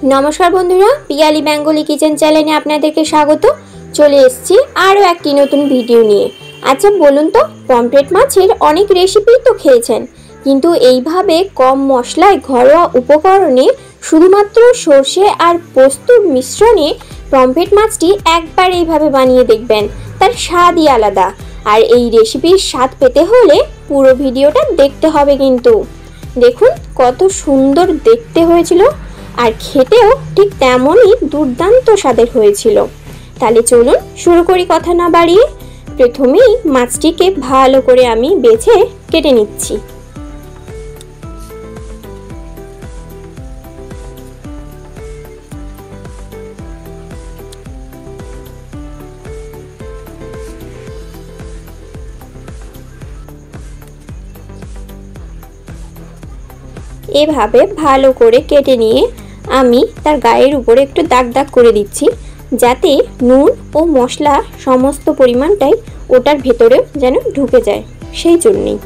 नमस्कार बंधुरा पियाली बेंगली किचेन चैनेले आपनादेरके स्वागत। चले एसेछि आरो एकटी नतुन भिडियो निये। अच्छा बोलुन तो पमफ्रेट माछेर अनेक रेसिपि तो खेयेछेन, किन्तु एइभावे कम मशलाय घरोया उपकरणे शुधुमात्र सर्षे और पोस्तोर मिश्रणे पमफ्रेट माछटी एकबार एइभावे बानिये देखबेन, तार स्वादई आलादा। और एइ रेसिपिर स्वाद पेते होले पुरो भिडियोटा देखते होबे। किन्तु देखुन कत सुंदर देखते हयेछिलो और खेतेও ठीक তেমনই দুর্দান্ত স্বাদের হয়েছিল। তাহলে চলুন শুরু করি কথা না বাড়িয়ে। প্রথমেই মাছটিকে ভালো করে আমি বেছে কেটে নিচ্ছি। এভাবে ভালো করে কেটে নিয়ে আমি তার গায়ের উপরে একটু দাগ দাগ করে দিচ্ছি, যাতে নুন ও মশলা সমস্ত পরিমাণটাই ওটার ভেতরেও যেন ঢুকে যায়, সেই জন্যই।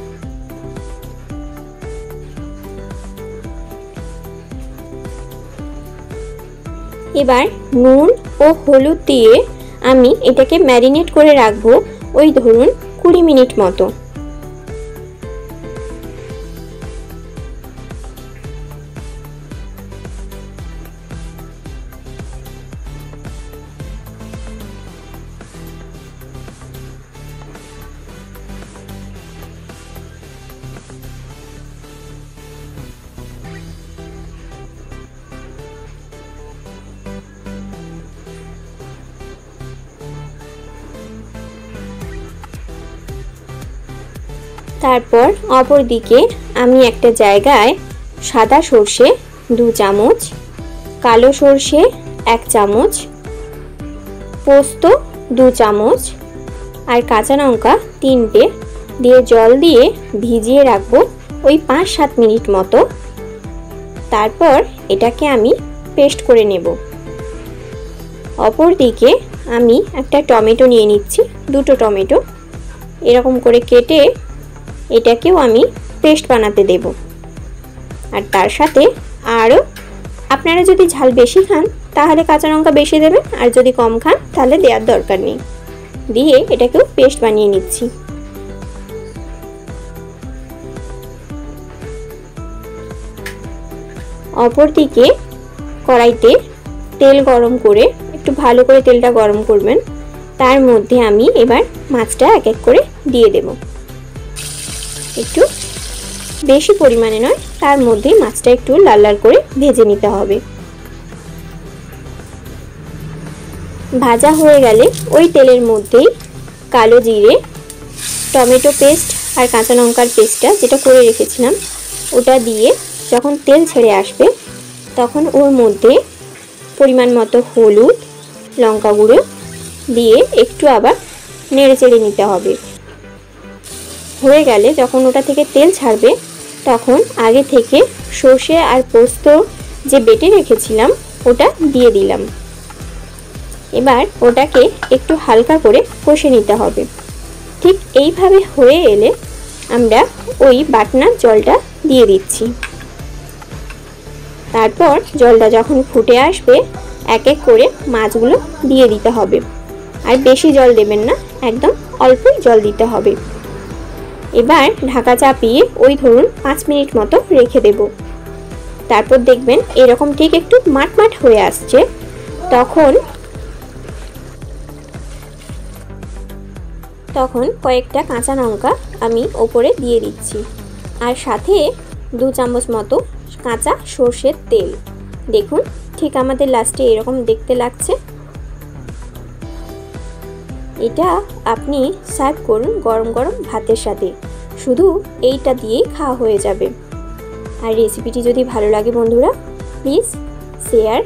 এবার নুন ও হলুদ দিয়ে আমি এটাকে ম্যারিনেট করে রাখবো ওই ধরুন 20 মিনিট মতো। তারপর অপর দিকে আমি একটা জায়গায় সাদা সরষে 2 চামচ, কালো সরষে 1 চামচ, পোস্ত 2 চামচ আর কাঁচা লঙ্কা 3টে দিয়ে জল দিয়ে ভিজিয়ে রাখবো ওই 5-7 মিনিট মতো। তারপর এটাকে আমি পেস্ট করে নেব। অপর দিকে আমি একটা টমেটো নিয়ে নিচ্ছি, 2টো টমেটো এরকম করে কেটে এটাকেও আমি পেস্ট বানাতে দেব। আর তার সাথে আরও আপনারা যদি ঝাল বেশি খান তাহলে কাঁচা লঙ্কা বেশি দেবেন, আর যদি কম খান তাহলে দেওয়ার দরকার নেই। দিয়ে এটাকেও পেস্ট বানিয়ে নিচ্ছি। অপর দিকে কড়াইতে তেল গরম করে একটু ভালো করে তেলটা গরম করবেন। তার মধ্যে আমি এবার মাছটা এক এক করে দিয়ে দেব। একটু বেশি পরিমাণে নয়, তার মধ্যে মাছটা একটু লাল লাল করে ভেজে নিতে হবে। ভাজা হয়ে গেলে ওই তেলের মধ্যেই কালো জিরে, টমেটো পেস্ট আর কাঁচা লঙ্কার পেস্টটা যেটা করে রেখেছিলাম ওটা দিয়ে যখন তেল ছেড়ে আসবে তখন ওর মধ্যে পরিমাণ মতো হলুদ, লঙ্কা গুঁড়ো দিয়ে একটু আবার নেড়ে চেড়ে নিতে হবে। হয়ে গেলে যখন ওটা থেকে তেল ছাড়বে তখন আগে থেকে সর্ষে আর পোস্ত যে বেটে রেখেছিলাম ওটা দিয়ে দিলাম। এবার ওটাকে একটু হালকা করে কষে নিতে হবে। ঠিক এইভাবে হয়ে এলে আমরা ওই বাটনার জলটা দিয়ে দিচ্ছি। তারপর জলটা যখন ফুটে আসবে এক এক করে মাছগুলো দিয়ে দিতে হবে। আর বেশি জল দেবেন না, একদম অল্পই জল দিতে হবে। এবার ঢাকা চাপিয়ে ওই ধরুন 5 মিনিট মতো রেখে দেব। তারপর দেখবেন এরকম ঠিক একটু মাট মাট হয়ে আসছে, তখন কয়েকটা কাঁচা লঙ্কা আমি ওপরে দিয়ে দিচ্ছি, আর সাথে 2 চামচ মতো কাঁচা সর্ষের তেল। দেখুন ঠিক আমাদের লাস্টে এরকম দেখতে লাগছে। এটা আপনি সার্ভ করুন গরম গরম ভাতের সাথে, শুধু এইটা দিয়েই খাওয়া হয়ে যাবে। আর রেসিপিটি যদি ভালো লাগে বন্ধুরা প্লিজ শেয়ার,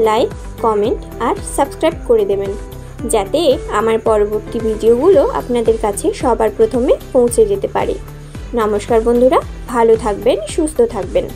লাইক, কমেন্ট আর সাবস্ক্রাইব করে দেবেন, যাতে আমার পরবর্তী ভিডিওগুলো আপনাদের কাছে সবার প্রথমে পৌঁছে যেতে পারে। নমস্কার বন্ধুরা, ভালো থাকবেন, সুস্থ থাকবেন।